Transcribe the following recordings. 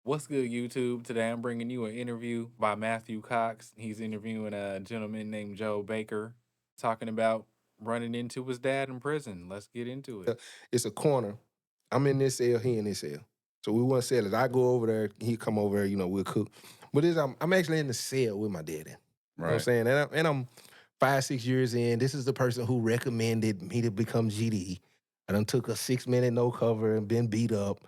What's good, YouTube? Today I'm bringing you an interview by Matthew Cox. He's interviewing a gentleman named Joe Baker, talking about running into his dad in prison. Let's get into it. It's a corner. I'm in this cell, he in this cell. So we want sellers. I go over there, he come over there, we'll cook. But I'm actually in the cell with my daddy. You know what I'm Right. saying? And I'm 5, 6 years in. This is the person who recommended me to become GD. I done took a 6 minute no cover and been beat up.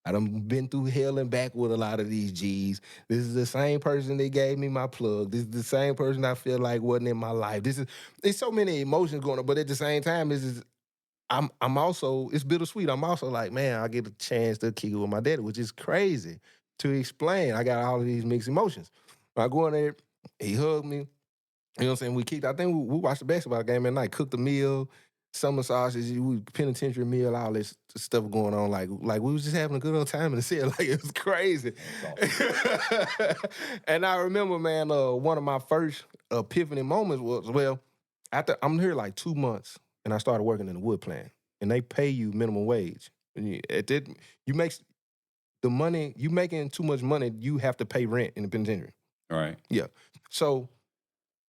I done been through hell and back with a lot of these G's. This is the same person that gave me my plug. This is the same person I feel like wasn't in my life. It's so many emotions going on, but at the same time, I'm also, it's bittersweet. I'm also like, man, I get a chance to kick it with my daddy, which is crazy to explain. I got all of these mixed emotions. When I go in there, he hugged me. You know what I'm saying? I think we watched the basketball game at night, cooked a meal, some massages, penitentiary meal, all this stuff going on. Like we was just having a good old time in the city. Like it was crazy. That's awesome. And I remember, man, one of my first epiphany moments was, well, after I'm here like 2 months and I started working in the wood plant and they pay you minimum wage. And you make the money, you making too much money, you have to pay rent in the penitentiary. All right. Yeah. So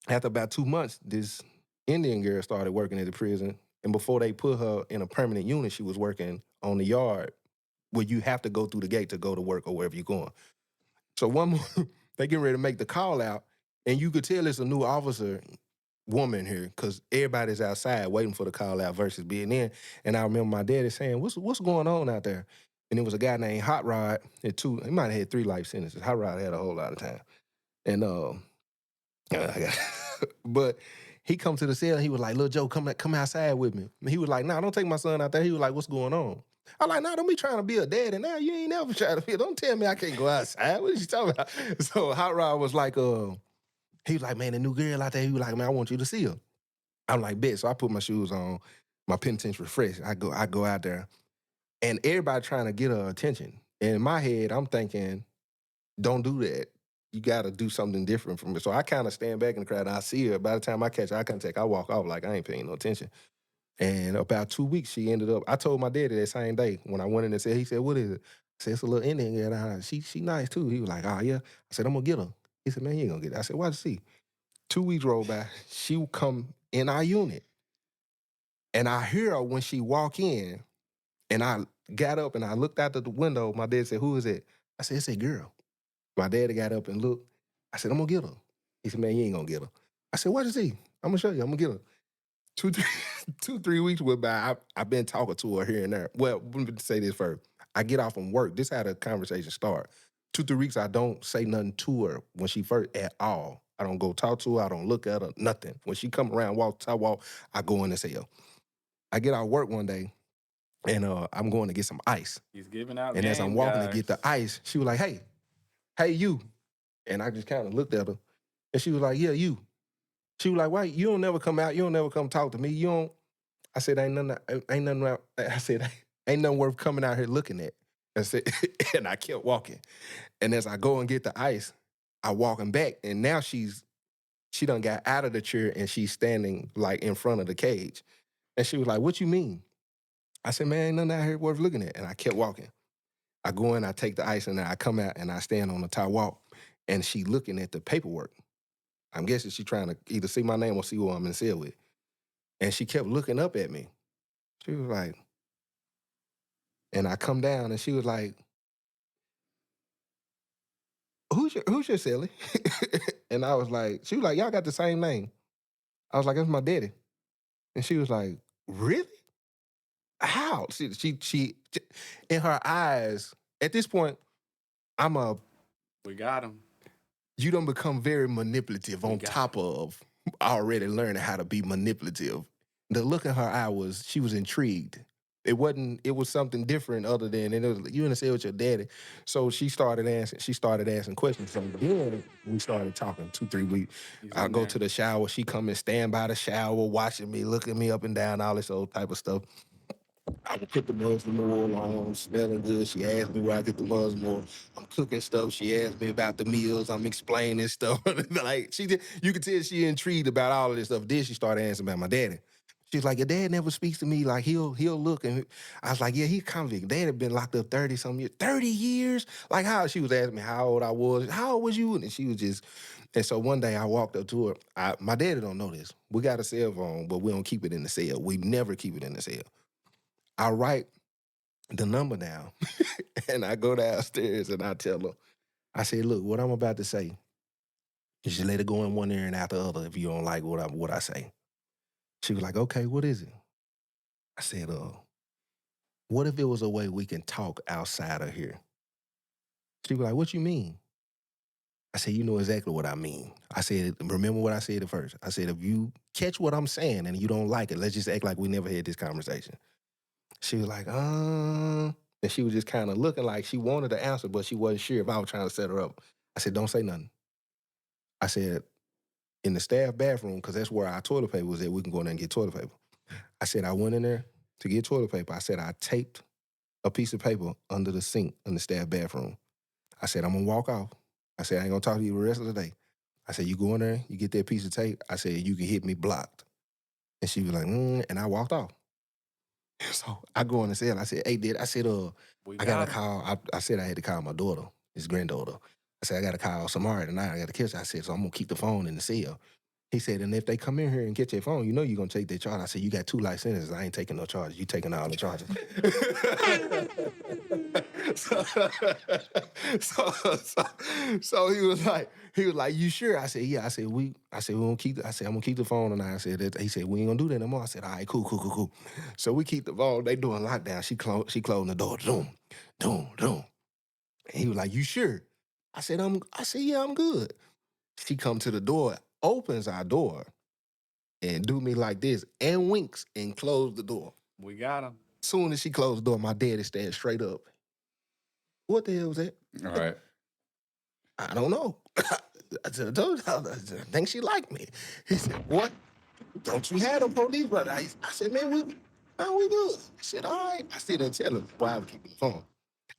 after about 2 months, this Indian girl started working at the prison. And before they put her in a permanent unit, she was working on the yard where you have to go through the gate to go to work or wherever you're going. So one more, they getting ready to make the call out, and you could tell it's a new officer woman here because everybody's outside waiting for the call out versus being in. And I remember my daddy saying, what's going on out there? And it was a guy named Hot Rod. He might have had 3 life sentences. Hot Rod had a whole lot of time. And but he come to the cell. He was like, "Little Joe, come outside with me." And he was like, "Nah, don't take my son out there." He was like, "What's going on?" I like, "Nah, don't be trying to be a daddy. Now you ain't never trying to be. Don't tell me I can't go outside. What are you talking about?" So Hot Rod was like, he was like, "Man, the new girl out there." He was like, "Man, I want you to see her." I'm like, "Bet." So I put my shoes on, my penitentiary fresh. I go out there, and everybody trying to get her attention. And in my head, I'm thinking, don't do that. You got to do something different from it. So I kind of stand back in the crowd and I see her. By the time I catch eye contact, I walk off like I ain't paying no attention. And about 2 weeks, she ended up, I told my daddy that same day when I went in and said, he said, "What is it?" I said, "It's a little Indian girl. She nice too." He was like, "Oh, yeah." I said, "I'm going to get her." He said, "Man, you ain't going to get her." I said, "Watch and see." 2 weeks roll by. She would come in our unit. And I hear her when she walk in. And I got up and I looked out the window. My dad said, "Who is it?" I said, "It's a girl." My daddy got up and looked. I said, "I'm gonna get her." He said, "Man, you ain't gonna get her." I said, "What is he?" "I'm gonna show you. I'm gonna get her." Two, three, 2, 3 weeks went by. I've been talking to her here and there. Well, let me say this first. I get off from work. This how the conversation start. 2, 3 weeks, I don't say nothing to her when she first at all. I don't go talk to her. I don't look at her. Nothing. When she come around, walk, I walk. I go in the cell. I get out of work one day and I'm going to get some ice. He's giving out And as I'm game, walking to get the guys. ice, she was like, hey, you. And I just kind of looked at her. And she was like, "Yeah, you." She was like, "Why? You don't never come out. You don't never come talk to me. You don't." I said, ain't nothing I said, "Ain't nothing worth coming out here looking at." I said, and I kept walking. And as I go and get the ice, I walking back. And now she done got out of the chair and she's standing like in front of the cage. And she was like, "What you mean?" I said, "Man, ain't nothing out here worth looking at." And I kept walking. I go in, I take the ice, and then I come out and I stand on the top walk. And she looking at the paperwork. I'm guessing she trying to either see my name or see who I'm in cell with. And she kept looking up at me. She was like, and I come down and she was like, who's your cellie?" And I was like, she was like, "Y'all got the same name." I was like, "That's my daddy." And she was like, "Really? How?" She in her eyes, at this point, I'm a, We got him. you don't become very manipulative We on got top him. of already learning how to be manipulative. The look in her eye was, she was intrigued. It was something different other than, and it was, you in the cell with your daddy. So she started asking questions. So then we started talking 2, 3 weeks. He's I in go to there. the shower, she come and stand by the shower, watching me, looking me up and down, all this old type of stuff. I would put the muslin oil on, smelling good. She asked me where I get the muslin oil. I'm cooking stuff. She asked me about the meals. I'm explaining stuff. Like you could tell she intrigued about all of this stuff. Then she started asking about my daddy. She's like, your dad never speaks to me. Like he'll look and I was like, yeah, he's convict. Dad had been locked up 30 some years. 30 years? Like how she was asking me how old I was. How old was you? And she was just, and so one day I walked up to her. My daddy don't know this. We got a cell phone, but we don't keep it in the cell. We never keep it in the cell. I write the number down and I go downstairs and I tell her, I say, look, what I'm about to say, you should let it go in one ear and out the other if you don't like what I say. She was like, okay, what is it? I said, what if it was a way we can talk outside of here? She was like, what you mean? I said, you know exactly what I mean. I said, remember what I said at first. I said, if you catch what I'm saying and you don't like it, let's just act like we never had this conversation. She was like, and she was just kind of looking like she wanted to answer, but she wasn't sure if I was trying to set her up. I said, don't say nothing. I said, in the staff bathroom, because that's where our toilet paper was at, we can go in there and get toilet paper. I said, I went in there to get toilet paper. I said, I taped a piece of paper under the sink in the staff bathroom. I said, I'm gonna walk off. I said, I ain't gonna talk to you the rest of the day. I said, you go in there, you get that piece of tape. I said, you can hit me blocked. And she was like, and I walked off. So I go in the cell. I said, hey, Dad, I said, We I got got to him. call. I said I had to call my daughter, his granddaughter. I said, I got to call Samara tonight. I got to kiss her. I said, so I'm going to keep the phone in the cell. He said, and if they come in here and get your phone, you know you're going to take their charge. I said, you got 2 life sentences. I ain't taking no charges. You taking all the charges. so he was like, you sure? I said, yeah. I said, we gonna keep. I said, I'm gonna keep the phone tonight. I said, he said, we ain't gonna do that no more. I said, all right, cool. So we keep the phone. They doing lockdown. She closing the door. Doom. And he was like, you sure? I said, yeah, I'm good. She come to the door, opens our door, and do me like this, and winks and close the door. We got him. Soon as she closed the door, my daddy stands straight up. What the hell was that? All right. I don't know. I told her, I think she liked me. He said, what? Don't you have the police brother? I said, man, we good. He said, all right. I still didn't tell her why I was keeping the phone.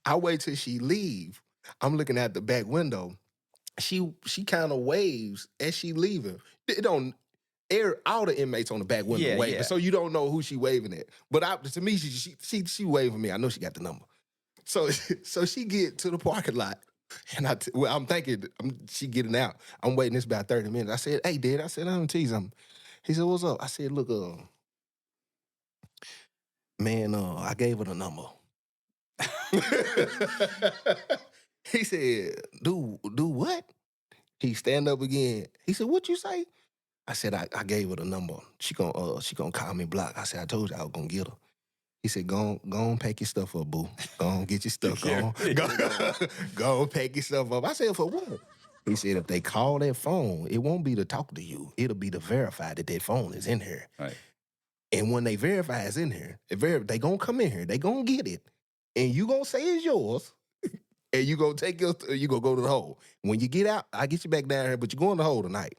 I wait till she leave. I'm looking at the back window. She kind of waves as she leaving. It don't air all the inmates on the back window waving, yeah. so you don't know who she waving at. But to me, she waving me. I know she got the number. So she get to the parking lot, and I'm thinking she getting out. I'm waiting this about 30 minutes. I said, hey, Dad, I said, I'm gonna tell you something. He said, what's up? I said, look, man, I gave her the number. He said, do what? He stand up again. He said, what you say? I said, I gave her the number. She gonna call me block. I said, I told you I was gonna get her. He said, go on, pack your stuff up, boo. Go on, get your stuff. Go on, pack your stuff up. I said, for what? He said, if they call that phone, it won't be to talk to you. It'll be to verify that phone is in here. Right. And when they verify it's in here, they gonna come in here. They gonna get it. And you gonna say it's yours. And you gonna you gonna go to the hole. When you get out, I get you back down here, but you go in the hole tonight.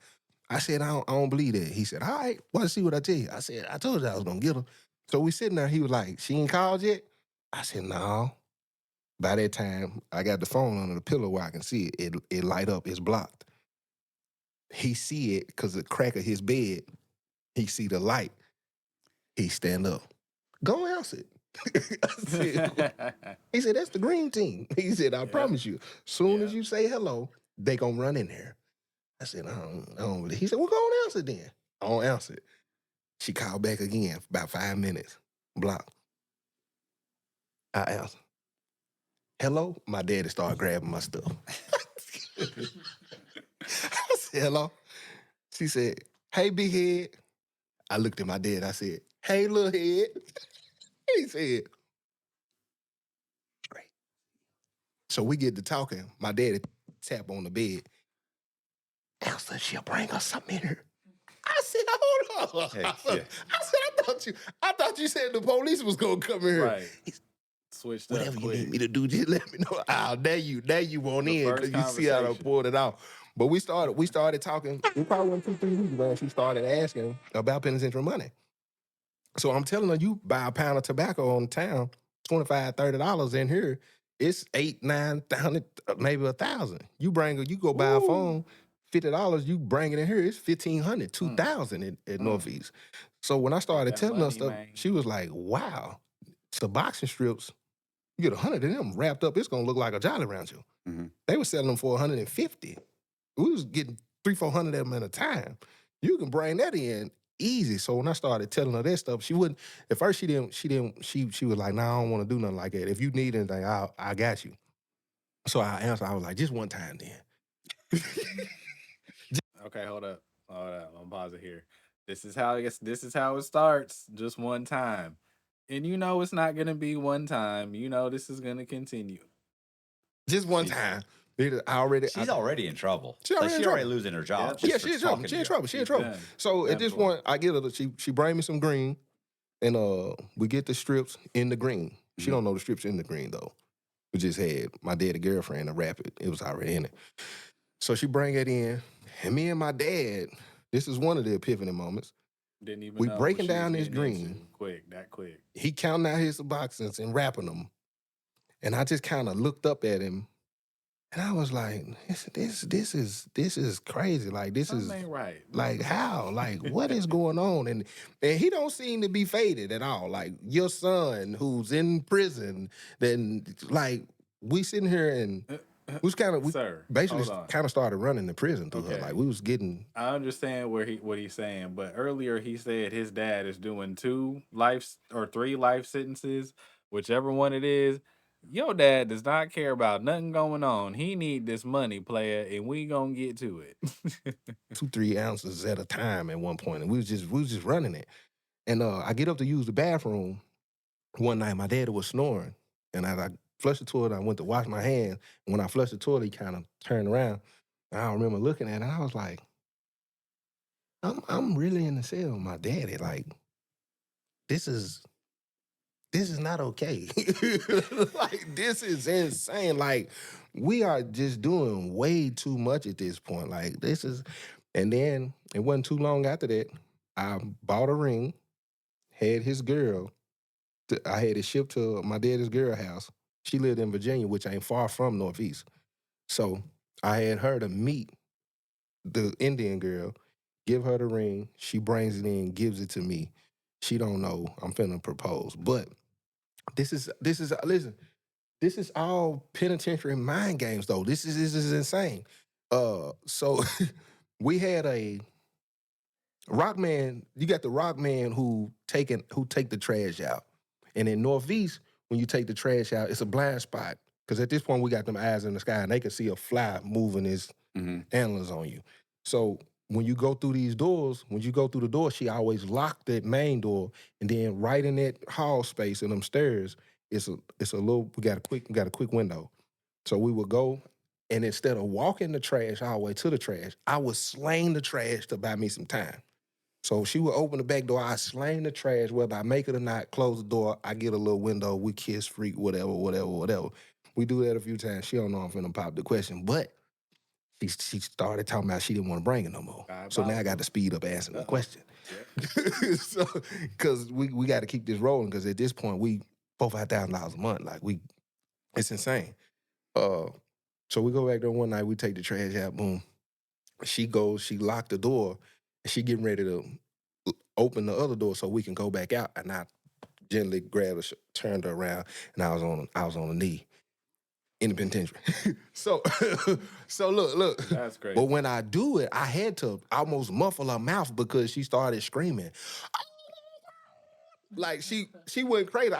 I said, I don't believe that. He said, all right, well, let's see what I tell you. I said, I told you I was gonna get her. So we sitting there, he was like, she ain't called yet? I said, no. By that time, I got the phone under the pillow where I can see it. It light up, it's blocked. He see it because the crack of his bed, he see the light. He stand up. Go answer it. He said, that's the green team. He said, I promise you, soon as you say hello, they gonna run in there. I said, I don't really. He said, well, go on answer then. I don't answer it. She called back again for about 5 minutes. Block. I answered. Hello? My daddy started grabbing my stuff. I said, hello? She said, hey, big head. I looked at my dad. I said, hey, little head. He said, great. So we get to talking. My daddy tap on the bed. Elsa, she'll bring us something in here. I said, hold on. Heck I yeah. said, I thought you said the police was gonna come in here. Right. Switched up Whatever you quick. need me to do, just let me know. Now you want The in first because you see how I conversation. pulled it out. But we started talking. We probably went 2-3 weeks when she started asking about penitentiary money. So I'm telling her, you buy a pound of tobacco on town, $25, $30 in here. It's $8,000, $9,000, maybe $1,000. You go buy a phone, $50, you bring it in here, it's 1,500, two Mm, thousand at mm. Northeast. So when I Get started that telling her money, stuff, man. she was like, wow, the boxing strips, you get 100 of them wrapped up, it's gonna look like a Jolly Rancher. Mhm. They were selling them for 150. We was getting 300-400 of them at a time. You can bring that in easy. So when I started telling her that stuff, she wouldn't. At first, she was like, "No, nah, I don't want to do nothing like that. If you need anything, I got you." So I answered, I was like, "Just one time, then." Okay, hold up. Hold up. I'm pause it here. This is how it starts. Just one time. And you know it's not gonna be one time. You know this is gonna continue. Just one She's time. I, she's already in trouble. she Like already in she already trouble. losing her job Yep. just Yeah, for she in trouble. talking to She in you. trouble. She in She's trouble. done. So at Done this for. point, I get her. She bring me some green, and we get the strips in the green. She Mhm. don't know the strips in the green though. We just had my daddy girlfriend to wrap it. It was already in it. So she bring it in, and me and my dad. This is one of the epiphany moments. Didn't even We know what breaking she was down this getting green. into. Quick, that quick. He counting out his boxes and wrapping them, and I just kind of looked up at him, and I was like, this is crazy. Like this Something is ain't right. like how? Like what is going on? And he don't seem to be faded at all. Like your son who's in prison, then like we sitting here and we Sir, basically hold on. kind of started running the prison through her. Like Okay. we was getting I understand what he's saying, but earlier he said his dad is doing 3 life sentences, whichever one it is. Your dad does not care about nothing going on. He need this money, player, and we gonna get to it. 2-3 ounces at a time at one point, and we was just running it. And I get up to use the bathroom one night. My dad was snoring, and as I flushed the toilet, I went to wash my hands. And when I flushed the toilet, he kind of turned around. And I remember looking at it, and I was like, I'm really in the cell with my daddy. Like this is not okay. Like this is insane. Like we are just doing way too much at this point. Like this is, and then it wasn't too long after that. I bought a ring, had his girl. I had it shipped to my daddy's girl house. She lived in Virginia, which ain't far from Northeast. So I had her to meet the Indian girl, give her the ring. She brings it in, gives it to me. She don't know I'm finna propose. But this is listen, this is all penitentiary mind games though. This is insane. So we had a rock man, you got the rock man who take the trash out. And in Northeast, when you take the trash out, it's a blind spot. Because at this point, we got them eyes in the sky and they can see a fly moving his Mhm. antlers on you. So when you go through these doors, when you go through the door, she always locked that main door. And then right in that hall space and them stairs, it's a little, we got a quick window. So we would go, and instead of walking the trash all the way to the trash, I would slang the trash to buy me some time. So she would open the back door, I slang the trash, whether I make it or not, close the door, I get a little window, we kiss, freak, whatever. We do that a few times. She don't know I'm finna pop the question, but she started talking about she didn't want to bring it no more. So now I got to Diabolical. speed up answering the Uh-oh. question. Yep. So, because we got to keep this rolling, because at this point, we $4,000-5,000 a month. Like, it's insane. Uh, so we go back there one night, we take the trash out, boom. She goes, she locked the door, and she getting ready to open the other door so we can go back out. And I gently grabbed her, turned her around, and I was on a knee in the penitentiary. So, so look. That's But crazy. when I do it, I had to almost muffle her mouth because she started screaming. Like she went crazy.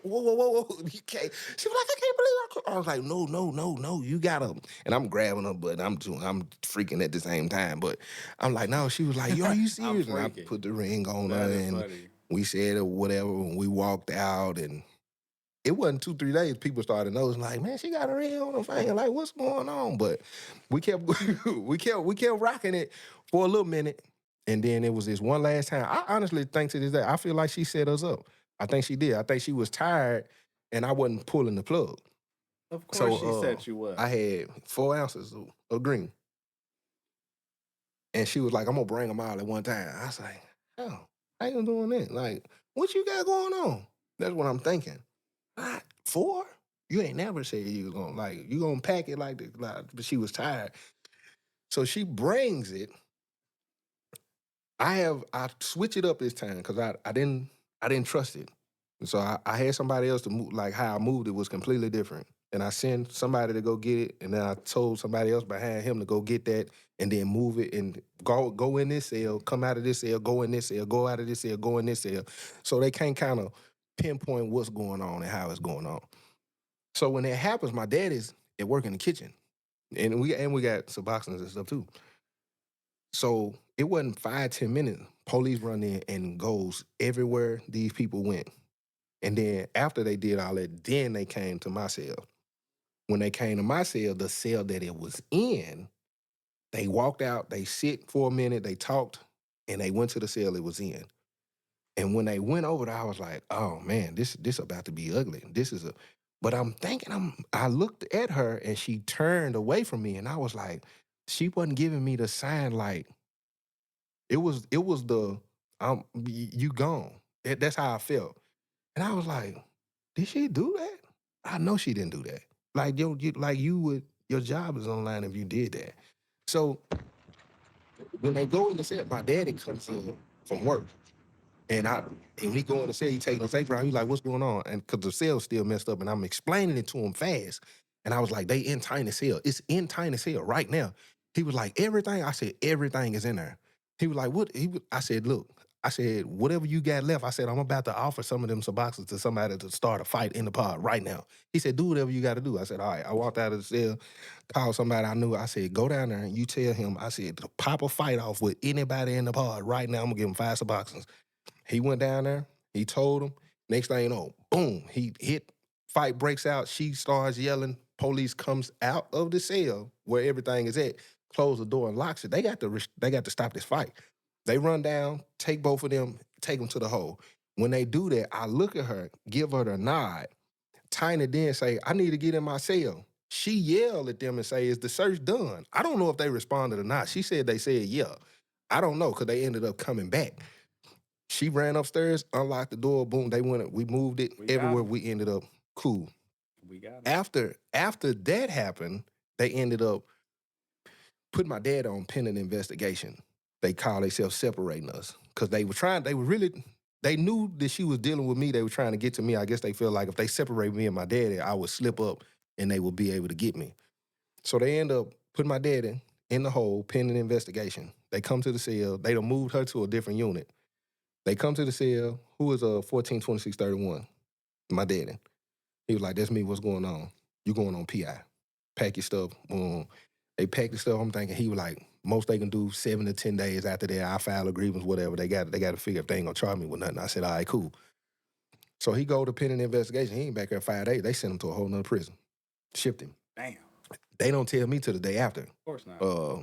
Whoa. You can't. She was like, I can't believe I was like, no, you gotta. And I'm grabbing her, but I'm freaking at the same time. But I'm like, no. She was like, yo, are you I'm serious? And I freaking. put the ring on her, That is and funny. we said it, whatever. And we walked out, and it wasn't 2-3 days. People started noticing, like, man, she got a ring on her finger. Like, what's going on? But we kept we kept rocking it for a little minute. And then it was this one last time. I honestly think to this day, I feel like she set us up. I think she did. I think she was tired and I wasn't pulling the plug. Of course she So set you up. I had 4 ounces of green. And she was like, I'm gonna bring them all at one time. I was like, oh, how you doing that? Like, what you got going on? That's what I'm thinking. What? 4? You ain't never said you was gonna, like, you gonna pack it like this. Like, but she was tired. So she brings it. I switch it up this time because I didn't trust it. And so I had somebody else to move, like how I moved it was completely different. And I sent somebody to go get it, and then I told somebody else behind him to go get that and then move it and go in this cell, come out of this cell, go in this cell, go out of this cell, go in this cell. So they can't kind of pinpoint what's going on and how it's going on. So when that happens, my dad is at work in the kitchen. And we got Suboxones and stuff too. So it wasn't 5, 10 minutes. Police run in and goes everywhere these people went. And then after they did all that, then they came to my cell. When they came to my cell, the cell that it was in, they walked out, they sit for a minute, they talked, and they went to the cell it was in. And when they went over there, I was like, oh man, this about to be ugly. This is a but I'm thinking I looked at her and she turned away from me and I was like, she wasn't giving me the sign like it was the you gone. That's how I felt. And I was like, did she do that? I know she didn't do that. Like like you would your job is online if you did that. So when they go in the set, my daddy comes in from work. And he go in the cell, he taking the safe route. He's like, what's going on? And because the cell's still messed up, and I'm explaining it to him fast. And I was like, they in tiny cell. It's in tiny cell right now. He was like, everything? I said, everything is in there. He was like, what? I said, look, I said, whatever you got left, I said, I'm about to offer some of them Suboxones to somebody to start a fight in the pod right now. He said, do whatever you got to do. I said, all right. I walked out of the cell, called somebody I knew. I said, go down there and you tell him, I said, to pop a fight off with anybody in the pod right now. I'm going to give him 5 Suboxones. He went down there. He told him. Next thing you know, boom, he hit. Fight breaks out. She starts yelling. Police comes out of the cell where everything is at, close the door and locks it. They got to stop this fight. They run down, take both of them, take them to the hole. When they do that, I look at her, give her the nod. Tiny then say, I need to get in my cell. She yelled at them and say, is the search done? I don't know if they responded or not. She said they said yeah. I don't know because they ended up coming back. She ran upstairs, unlocked the door, boom, they went, we moved it We got everywhere. him. We ended up cool. We got him. After that happened, they ended up putting my dad on pending investigation. They called themselves separating us because they knew that she was dealing with me. They were trying to get to me. I guess they feel like if they separate me and my daddy, I would slip up and they would be able to get me. So they end up putting my daddy in the hole, pending investigation. They come to the cell. They done moved her to a different unit. They come to the cell. Who is 142631? My daddy. He was like, that's me. What's going on? You going on PI. Pack your stuff. They packed the stuff. I'm thinking he was like, most they can do 7 to 10 days after that. I file a grievance, whatever. They got to figure if they ain't gonna charge me with nothing. I said, all right, cool. So he go to pending investigation. He ain't back there 5 days. They sent him to a whole nother prison. Shipped him. Damn. They don't tell me till the day after. Of course not.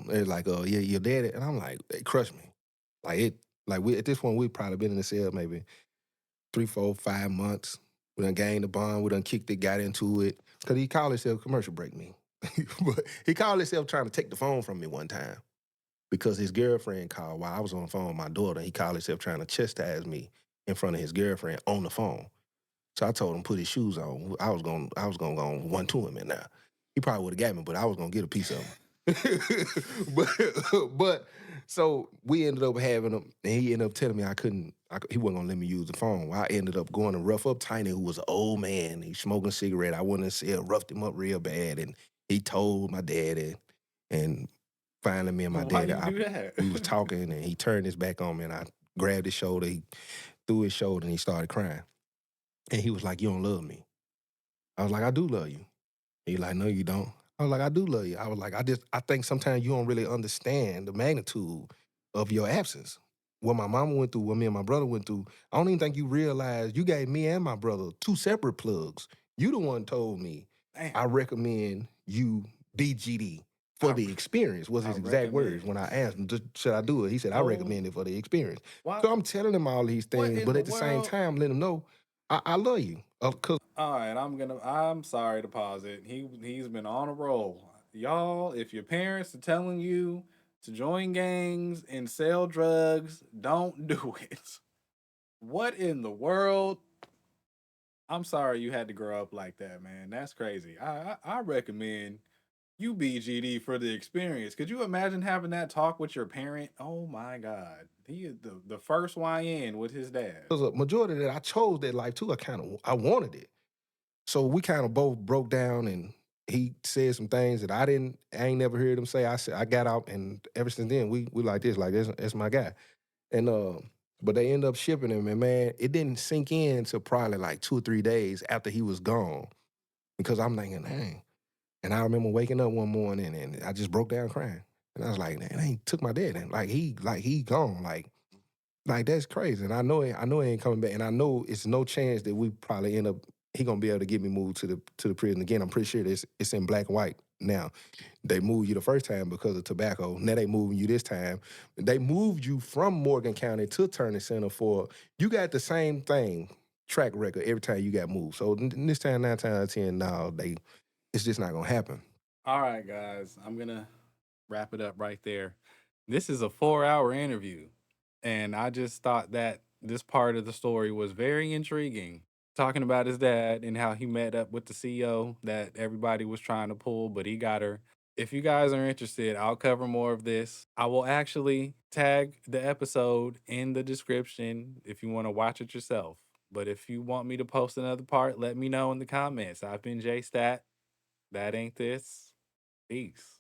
They're like, yeah, your daddy. And I'm like, they crushed me. We at this point, we've probably been in the cell maybe 3, 4, 5 months. We done gained the bond. We done kicked it, got into it. Because he called himself commercial break me. But he called himself trying to take the phone from me one time because his girlfriend called while I was on the phone with my daughter. He called himself trying to chastise me in front of his girlfriend on the phone. So I told him put his shoes on. I was gonna go one to him and now. He probably would have got me, but I was gonna get a piece of him. but so we ended up having him, and he ended up telling me he wasn't gonna let me use the phone. I ended up going to rough up Tiny, who was an old man. He smoking a cigarette. I went and said, roughed him up real bad, and he told my daddy, and finally me and my Why daddy, you do that? we was talking, and he turned his back on me, and I grabbed his shoulder, he threw his shoulder, and he started crying. And he was like, you don't love me. I was like, I do love you. He like, no, you don't. I was like, I do love you. I was like, I think sometimes you don't really understand the magnitude of your absence. What my mama went through, what me and my brother went through, I don't even think you realize you gave me and my brother 2 separate plugs. You the one told me, Damn. I recommend you BGD for the experience, was his exact words. When I asked him, should I do it? He said, I recommend it for the experience. Why? So I'm telling him all these What things, in but the at the same world? time, let him know, I love you. Cause All right, I'm sorry to pause it. He's been on a roll. Y'all, if your parents are telling you to join gangs and sell drugs, don't do it. What in the world? I'm sorry you had to grow up like that, man. That's crazy. I recommend You BGD for the experience. Could you imagine having that talk with your parent? Oh my God. He is the first YN with his dad. Because a majority of that, I chose that life too. I wanted it. So we kind of both broke down, and he said some things that I ain't never heard him say. I said, I got out, and ever since then, we like this, like that's my guy. And but they end up shipping him, and man, it didn't sink in until probably like 2 or 3 days after he was gone. Because I'm thinking, dang. And I remember waking up one morning and I just broke down crying. And I was like, man, they took my dad. And like he gone. Like that's crazy. And I know he ain't coming back. And I know it's no chance that we probably end up he gonna be able to get me moved to the prison again. I'm pretty sure it's in black and white now. They moved you the first time because of tobacco. Now they moving you this time. They moved you from Morgan County to Turner Center for you got the same thing track record every time you got moved. So this time, 9 times out of 10, no, it's just not gonna happen. All right, guys. I'm gonna wrap it up right there. This is a 4-hour interview. And I just thought that this part of the story was very intriguing. Talking about his dad and how he met up with the CEO that everybody was trying to pull, but he got her. If you guys are interested, I'll cover more of this. I will actually tag the episode in the description if you want to watch it yourself. But if you want me to post another part, let me know in the comments. I've been Jay Stat. That ain't this. Peace.